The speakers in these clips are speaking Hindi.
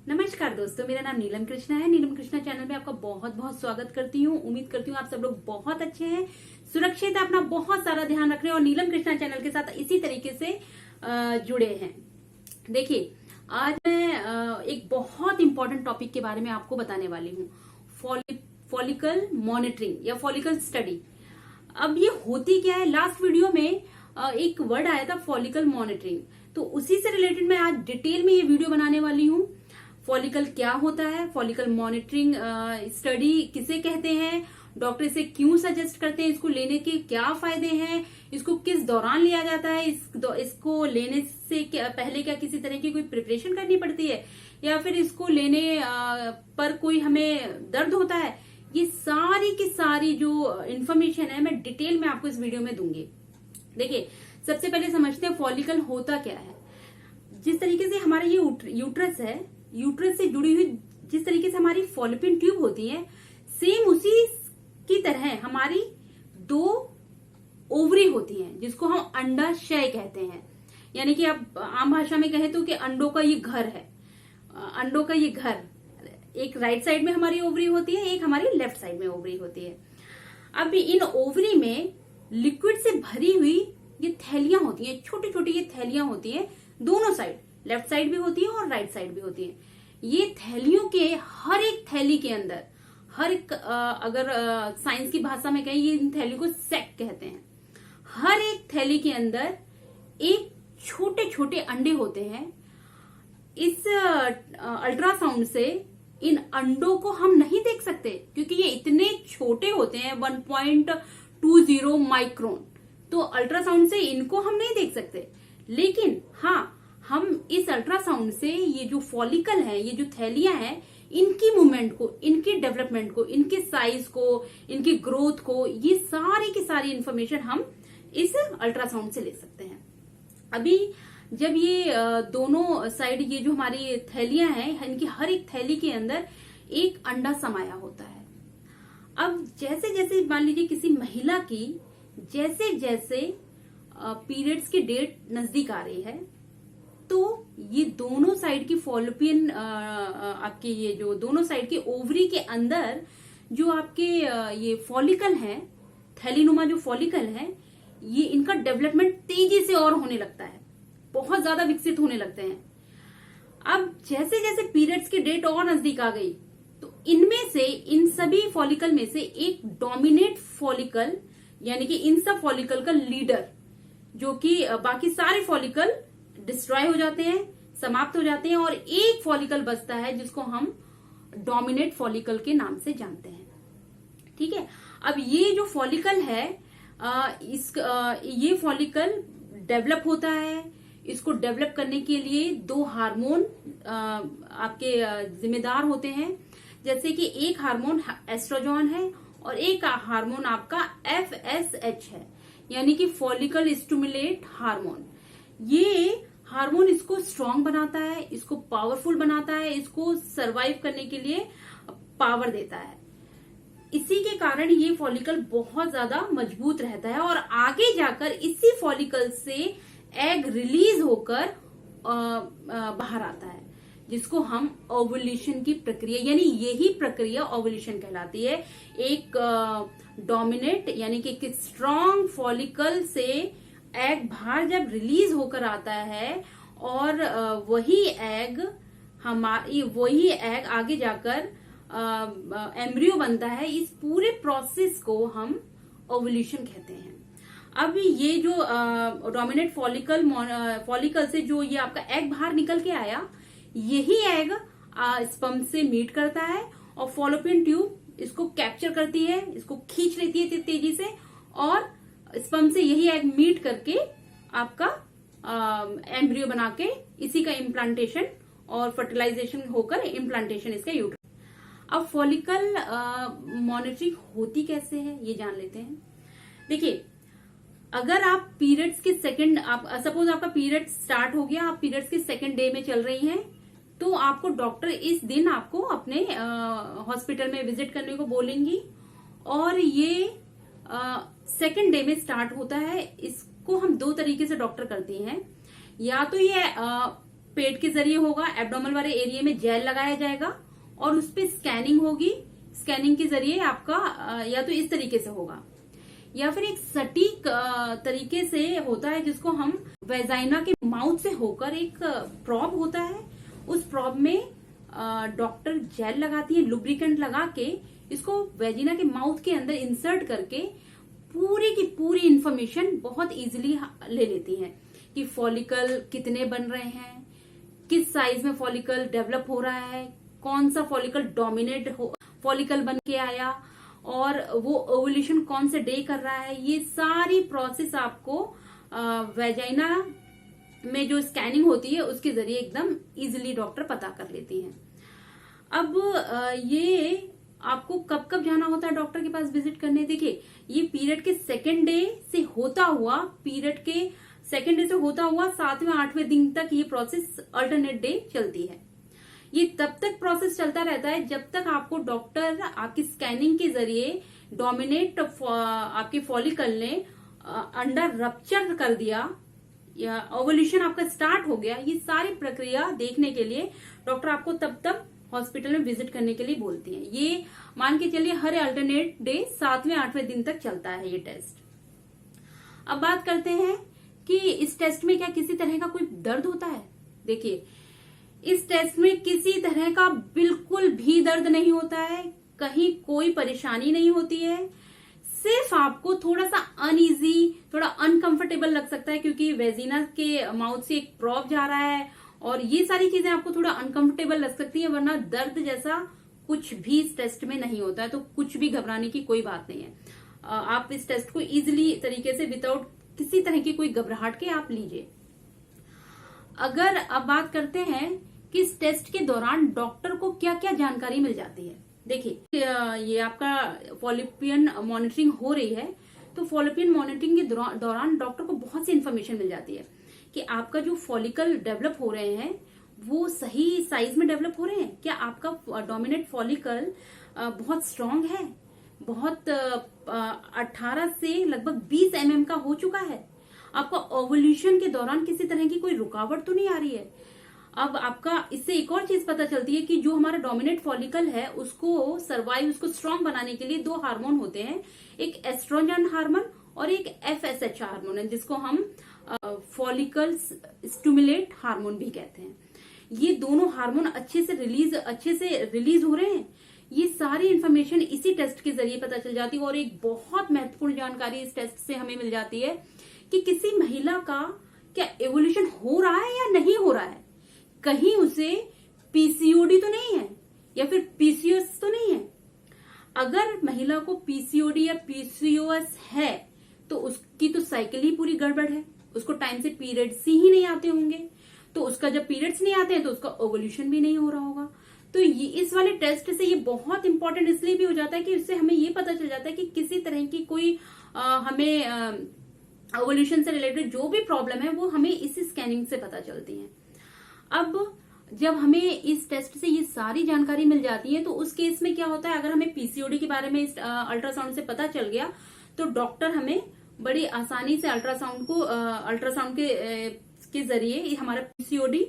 नमस्कार दोस्तों, मेरा नाम नीलम कृष्णा है। नीलम कृष्णा चैनल में आपका बहुत बहुत स्वागत करती हूँ। उम्मीद करती हूँ आप सब लोग बहुत अच्छे हैं, सुरक्षित है, अपना बहुत सारा ध्यान रख रहे हैं और नीलम कृष्णा चैनल के साथ इसी तरीके से जुड़े हैं। देखिए, आज मैं एक बहुत इंपॉर्टेंट टॉपिक के बारे में आपको बताने वाली हूँ, फॉलिकल मॉनिटरिंग या फॉलिकल स्टडी। अब ये होती क्या है, लास्ट वीडियो में एक वर्ड आया था फॉलिकल मॉनिटरिंग, तो उसी से रिलेटेड मैं आज डिटेल में ये वीडियो बनाने वाली हूँ। फॉलिकल क्या होता है, फॉलिकल मॉनिटरिंग स्टडी किसे कहते हैं, डॉक्टर इसे क्यों सजेस्ट करते हैं, इसको लेने के क्या फायदे हैं, इसको किस दौरान लिया जाता है, इसको लेने से पहले क्या किसी तरह की कोई प्रिपरेशन करनी पड़ती है या फिर इसको लेने पर कोई हमें दर्द होता है। ये सारी की सारी जो इन्फॉर्मेशन है मैं डिटेल में आपको इस वीडियो में दूंगी। देखिए, सबसे पहले समझते हैं फॉलिकल होता क्या है। जिस तरीके से हमारा ये यूट्रस है, यूट्रस से जुड़ी हुई जिस तरीके से हमारी फॉलोपियन ट्यूब होती है, सेम उसी की तरह हमारी दो ओवरी होती हैं, जिसको हम अंडाशय कहते हैं। यानी कि आप आम भाषा में कहें तो कि अंडों का ये घर है, अंडों का ये घर। एक राइट साइड में हमारी ओवरी होती है, एक हमारी लेफ्ट साइड में ओवरी होती है। अब इन ओवरी में लिक्विड से भरी हुई ये थैलियां होती हैं, छोटी छोटी ये थैलियां होती हैं दोनों साइड, लेफ्ट साइड भी होती है और राइट साइड भी होती है। ये थैलियों के हर एक थैली के अंदर, हर एक अगर साइंस की भाषा में कहें, ये इन थैलियों को सैक कहते हैं। हर एक थैली के अंदर एक छोटे छोटे अंडे होते हैं। इस अल्ट्रासाउंड से इन अंडों को हम नहीं देख सकते क्योंकि ये इतने छोटे होते हैं, 1.20 माइक्रोन। तो अल्ट्रासाउंड से इनको हम नहीं देख सकते, लेकिन हाँ, हम इस अल्ट्रासाउंड से ये जो फॉलिकल है, ये जो थैलियां हैं, इनकी मूवमेंट को, इनके डेवलपमेंट को, इनके साइज को, इनकी ग्रोथ को, ये सारी की सारी इंफॉर्मेशन हम इस अल्ट्रासाउंड से ले सकते हैं। अभी जब ये दोनों साइड, ये जो हमारी थैलियां हैं, इनकी हर एक थैली के अंदर एक अंडा समाया होता है। अब जैसे जैसे मान लीजिए किसी महिला की जैसे जैसे पीरियड्स की डेट नजदीक आ रही है, तो ये दोनों साइड की फॉलोपियन, आपके ये जो दोनों साइड के ओवरी के अंदर जो आपके ये फॉलिकल हैं, थैलीनुमा जो फॉलिकल है, ये इनका डेवलपमेंट तेजी से और होने लगता है, बहुत ज्यादा विकसित होने लगते हैं। अब जैसे जैसे पीरियड्स की डेट और नजदीक आ गई, तो इनमें से, इन सभी फॉलिकल में से एक डोमिनेट फॉलिकल, यानी कि इन सब फॉलिकल का लीडर, जो कि बाकी सारे फॉलिकल डिस्ट्रॉय हो जाते हैं, समाप्त हो जाते हैं, और एक फॉलिकल बचता है जिसको हम डोमिनेट फॉलिकल के नाम से जानते हैं। ठीक है। अब ये जो फॉलिकल है, ये फॉलिकल डेवलप होता है। इसको डेवलप करने के लिए दो हार्मोन आपके जिम्मेदार होते हैं। जैसे कि एक हार्मोन एस्ट्रोजन है और एक हार्मोन आपका FSH है, यानी कि फॉलिकल स्टिमुलेट हार्मोन। ये हार्मोन इसको स्ट्रांग बनाता है, इसको पावरफुल बनाता है, इसको सरवाइव करने के लिए पावर देता है। इसी के कारण ये फॉलिकल बहुत ज्यादा मजबूत रहता है और आगे जाकर इसी फॉलिकल से एग रिलीज होकर बाहर आता है, जिसको हम ओवुलेशन की प्रक्रिया, यानी यही प्रक्रिया ओवुलेशन कहलाती है। एक डोमिनेट यानी कि एक स्ट्रांग फॉलिकल से एग बाहर जब रिलीज होकर आता है और वही एग आगे जाकर एम्ब्रियो बनता है, इस पूरे प्रोसेस को हम ओवुलेशन कहते हैं। अब ये जो डोमिनेट फॉलिकल से जो ये आपका एग बाहर निकल के आया, यही एग स्पर्म से मीट करता है और फॉलोपियन ट्यूब इसको कैप्चर करती है, इसको खींच लेती है तेजी से, और स्पर्म से यही एग मीट करके आपका एम्ब्रियो बना के इसी का इम्प्लांटेशन और फर्टिलाइजेशन होकर इम्प्लांटेशन इसका यूट्रस। अब फॉलिकल मॉनिटरिंग होती कैसे है ये जान लेते हैं। देखिए, अगर आप पीरियड्स के सपोज आपका पीरियड स्टार्ट हो गया, आप पीरियड्स के सेकंड डे में चल रही हैं, तो आपको डॉक्टर इस दिन आपको अपने हॉस्पिटल में विजिट करने को बोलेंगी और ये सेकंड डे में स्टार्ट होता है। इसको हम दो तरीके से डॉक्टर करती हैं। या तो ये पेट के जरिए होगा, एब्डोमेनल वाले एरिया में जेल लगाया जाएगा और उस पर स्कैनिंग होगी। स्कैनिंग के जरिए आपका या तो इस तरीके से होगा या फिर एक सटीक तरीके से होता है जिसको हम वेजाइना के माउथ से होकर एक प्रॉब होता है, उस प्रॉब में डॉक्टर जेल लगाती है, लुब्रिकेंट लगा के इसको वेजिना के माउथ के अंदर इंसर्ट करके पूरी की पूरी इंफॉर्मेशन बहुत इजीली ले लेती है कि फॉलिकल कितने बन रहे हैं, किस साइज में फॉलिकल डेवलप हो रहा है, कौन सा फॉलिकल डोमिनेट फॉलिकल बन के आया और वो ओवुलेशन कौन से डे कर रहा है। ये सारी प्रोसेस आपको वेजाइना में जो स्कैनिंग होती है उसके जरिए एकदम इजीली डॉक्टर पता कर लेती हैं। अब ये आपको कब कब जाना होता है डॉक्टर के पास विजिट करने? देखिए, ये पीरियड के सेकेंड डे से होता हुआ 7वें 8वें दिन तक ये प्रोसेस अल्टरनेट डे चलती है। ये तब तक प्रोसेस चलता रहता है जब तक आपको डॉक्टर आपकी स्कैनिंग के जरिए डोमिनेट आपके फॉलिकल ने अंडर रप्चर कर दिया या ओवुलेशन आपका स्टार्ट हो गया। ये सारी प्रक्रिया देखने के लिए डॉक्टर आपको तब हॉस्पिटल में विजिट करने के लिए बोलती हैं। ये मान के चलिए हर अल्टरनेट डे 7वें 8वें दिन तक चलता है ये टेस्ट। अब बात करते हैं कि इस टेस्ट में क्या किसी तरह का कोई दर्द होता है? देखिए, इस टेस्ट में किसी तरह का बिल्कुल भी दर्द नहीं होता है, कहीं कोई परेशानी नहीं होती है। सिर्फ आपको थोड़ा सा अनईजी, थोड़ा अनकंफर्टेबल लग सकता है क्योंकि वेजिना के माउथ से एक प्रॉब जा रहा है और ये सारी चीजें आपको थोड़ा अनकंफर्टेबल लग सकती है, वरना दर्द जैसा कुछ भी इस टेस्ट में नहीं होता है। तो कुछ भी घबराने की कोई बात नहीं है। आप इस टेस्ट को इजीली तरीके से विदाउट किसी तरह की कोई घबराहट के आप लीजिए। अगर अब बात करते हैं कि इस टेस्ट के दौरान डॉक्टर को क्या क्या जानकारी मिल जाती है। देखिए, ये आपका फॉलिपियन मॉनिटरिंग हो रही है, तो फॉलिपियन मॉनिटरिंग के दौरान डॉक्टर को बहुत सी इन्फॉर्मेशन मिल जाती है कि आपका जो फॉलिकल डेवलप हो रहे हैं वो सही साइज में डेवलप हो रहे हैं, क्या आपका डोमिनेट फॉलिकल बहुत स्ट्रांग है, बहुत 18 से लगभग 20 mm का हो चुका है, आपका ओवुलेशन के दौरान किसी तरह की कोई रुकावट तो नहीं आ रही है। अब आपका इससे एक और चीज पता चलती है कि जो हमारा डोमिनेट फॉलिकल है उसको सर्वाइव, उसको स्ट्रांग बनाने के लिए 2 हार्मोन होते हैं, एक एस्ट्रोजन हार्मोन और एक FSH हार्मोन है जिसको हम फॉलिकल स्टिमुलेट हार्मोन भी कहते हैं। ये दोनों हार्मोन अच्छे से रिलीज हो रहे हैं। ये सारी इंफॉर्मेशन इसी टेस्ट के जरिए पता चल जाती है। और एक बहुत महत्वपूर्ण जानकारी इस टेस्ट से हमें मिल जाती है कि किसी महिला का क्या एवोल्यूशन हो रहा है या नहीं हो रहा है, कहीं उसे PCOD तो नहीं है या फिर PCOS तो नहीं है। अगर महिला को PCOD या PCOS है तो उसकी तो साइकिल ही पूरी गड़बड़ है, उसको टाइम से पीरियड्स ही नहीं आते होंगे, तो उसका जब पीरियड्स नहीं आते हैं तो उसका ओवुलेशन भी नहीं हो रहा होगा। तो ये इस वाले टेस्ट से ये बहुत इंपॉर्टेंट इसलिए भी हो जाता है कि इससे हमें ये पता चल जाता है कि किसी तरह की कोई हमें ओवुलेशन से रिलेटेड जो भी प्रॉब्लम है वो हमें इसी स्कैनिंग से पता चलती है। अब जब हमें इस टेस्ट से ये सारी जानकारी मिल जाती है तो उस केस में क्या होता है, अगर हमें PCOD के बारे में इस अल्ट्रासाउंड से पता चल गया तो डॉक्टर हमें बड़ी आसानी से अल्ट्रासाउंड के जरिए हमारा PCOD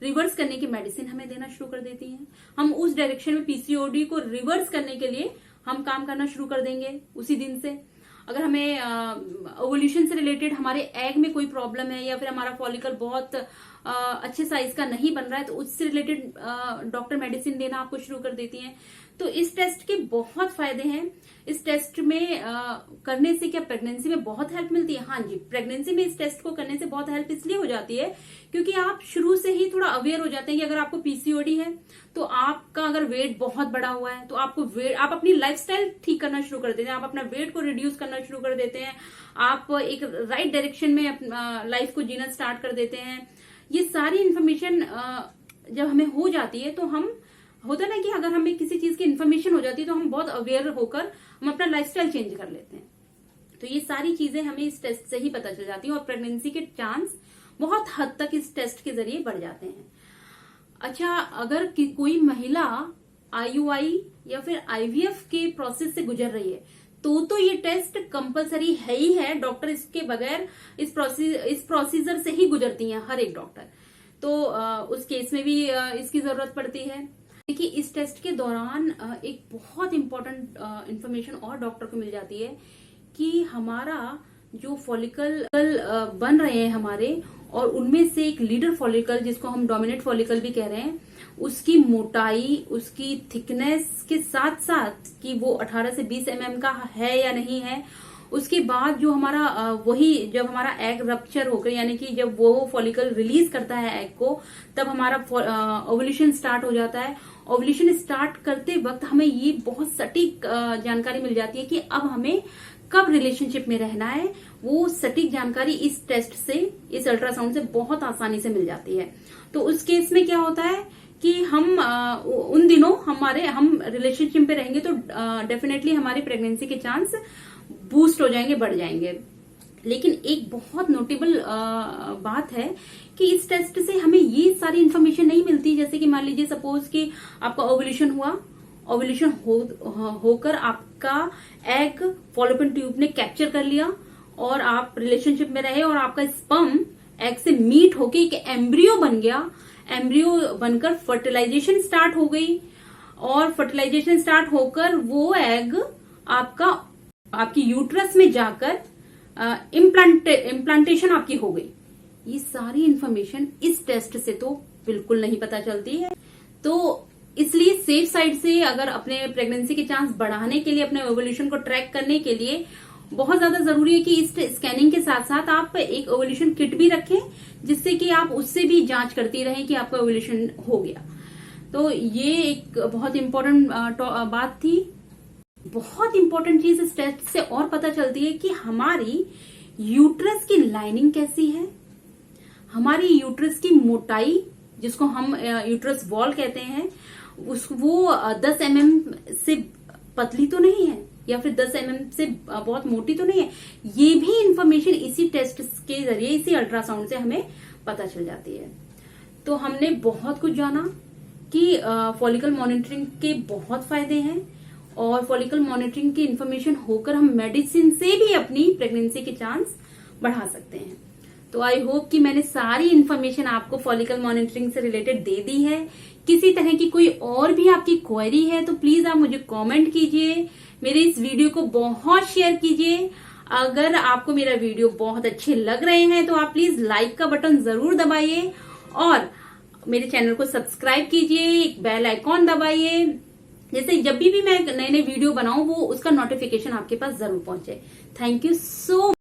रिवर्स करने की मेडिसिन हमें देना शुरू कर देती हैं। हम उस डायरेक्शन में PCOD को रिवर्स करने के लिए हम काम करना शुरू कर देंगे उसी दिन से। अगर हमें ओवुलेशन से रिलेटेड हमारे एग में कोई प्रॉब्लम है या फिर हमारा फॉलिकल बहुत अच्छे साइज का नहीं बन रहा है तो उससे रिलेटेड डॉक्टर मेडिसिन देना आपको शुरू कर देती हैं। तो इस टेस्ट के बहुत फायदे हैं। इस टेस्ट में करने से क्या प्रेगनेंसी में बहुत हेल्प मिलती है? हाँ जी, प्रेगनेंसी में इस टेस्ट को करने से बहुत हेल्प इसलिए हो जाती है क्योंकि आप शुरू से ही थोड़ा अवेयर हो जाते हैं कि अगर आपको PCOD है तो आपका अगर वेट बहुत बड़ा हुआ है तो आप अपनी लाइफस्टाइल ठीक करना शुरू कर देते हैं, आप अपना वेट को रिड्यूस करना शुरू कर देते हैं, आप एक राइट डायरेक्शन में लाइफ को जीना स्टार्ट कर देते हैं। ये सारी इंफॉर्मेशन जब हमें हो जाती है तो हम होता ना कि अगर हमें किसी चीज की इन्फॉर्मेशन हो जाती है तो हम बहुत अवेयर होकर हम अपना लाइफस्टाइल चेंज कर लेते हैं। तो ये सारी चीजें हमें इस टेस्ट से ही पता चल जाती है और प्रेगनेंसी के चांस बहुत हद तक इस टेस्ट के जरिए बढ़ जाते हैं। अच्छा, अगर कोई महिला IUI या फिर IVF के प्रोसेस से गुजर रही है तो ये टेस्ट कंपलसरी है ही है। डॉक्टर इसके बगैर इस प्रोसीजर से ही गुजरती हैं हर एक डॉक्टर। तो उस केस में भी इसकी जरूरत पड़ती है। देखिए, इस टेस्ट के दौरान एक बहुत इंपॉर्टेंट इंफॉर्मेशन और डॉक्टर को मिल जाती है कि हमारा जो फॉलिकल बन रहे हैं हमारे, और उनमें से एक लीडर फॉलिकल जिसको हम डोमिनेंट फॉलिकल भी कह रहे हैं, उसकी मोटाई, उसकी थिकनेस के साथ साथ कि वो 18 से 20 mm का है या नहीं है। उसके बाद जो हमारा वही जब हमारा एग रप्चर होकर, यानी कि जब वो फॉलिकल रिलीज करता है एग को, तब हमारा ओवुलेशन स्टार्ट हो जाता है। ओवुलेशन स्टार्ट करते वक्त हमें ये बहुत सटीक जानकारी मिल जाती है कि अब हमें कब रिलेशनशिप में रहना है। वो सटीक जानकारी इस टेस्ट से, इस अल्ट्रासाउंड से बहुत आसानी से मिल जाती है। तो उस केस में क्या होता है कि हम उन दिनों हम रिलेशनशिप पे रहेंगे तो डेफिनेटली हमारी प्रेगनेंसी के चांस बूस्ट हो जाएंगे, बढ़ जाएंगे। लेकिन एक बहुत नोटेबल बात है कि इस टेस्ट से हमें ये सारी इन्फॉर्मेशन नहीं मिलती। जैसे कि मान लीजिए सपोज कि आपका ओवुलेशन हुआ, ओवुलेशन होकर आपका एग फॉलोपियन ट्यूब ने कैप्चर कर लिया और आप रिलेशनशिप में रहे और आपका स्पर्म एग से मीट होके एक एम्ब्रियो बन गया। एम्ब्रियो बनकर फर्टिलाइजेशन स्टार्ट हो गई और फर्टिलाइजेशन स्टार्ट होकर वो एग आपकी यूट्रस में जाकर इम्प्लांटेशन आपकी हो गई। ये सारी इंफॉर्मेशन इस टेस्ट से तो बिल्कुल नहीं पता चलती है। तो इसलिए सेफ साइड से अगर अपने प्रेगनेंसी के चांस बढ़ाने के लिए, अपने ओवुलेशन को ट्रैक करने के लिए बहुत ज्यादा जरूरी है कि इस स्कैनिंग के साथ साथ आप एक ओवुलेशन किट भी रखें, जिससे कि आप उससे भी जांच करती रहें कि आपका ओवुलेशन हो गया। तो ये एक बहुत इंपॉर्टेंट बात थी। बहुत इंपॉर्टेंट चीज इस टेस्ट से और पता चलती है कि हमारी यूट्रस की लाइनिंग कैसी है, हमारी यूट्रस की मोटाई, जिसको हम यूट्रस वॉल कहते हैं, वो 10 mm से पतली तो नहीं है या फिर 10 mm से बहुत मोटी तो नहीं है। ये भी इंफॉर्मेशन इसी टेस्ट के जरिए, इसी अल्ट्रासाउंड से हमें पता चल जाती है। तो हमने बहुत कुछ जाना कि फॉलिकल मॉनिटरिंग के बहुत फायदे हैं और फॉलिकल मॉनिटरिंग की इंफॉर्मेशन होकर हम मेडिसिन से भी अपनी प्रेगनेंसी के चांस बढ़ा सकते हैं। तो आई होप कि मैंने सारी इंफॉर्मेशन आपको फॉलिकल मॉनिटरिंग से रिलेटेड दे दी है। किसी तरह की कोई और भी आपकी क्वेरी है तो प्लीज आप मुझे कमेंट कीजिए, मेरे इस वीडियो को बहुत शेयर कीजिए। अगर आपको मेरा वीडियो बहुत अच्छे लग रहे हैं तो आप प्लीज लाइक का बटन जरूर दबाइए और मेरे चैनल को सब्सक्राइब कीजिए, एक बेल आइकॉन दबाइए, जैसे जब भी मैं नए नए वीडियो बनाऊं वो उसका नोटिफिकेशन आपके पास जरूर पहुंचे। Thank you so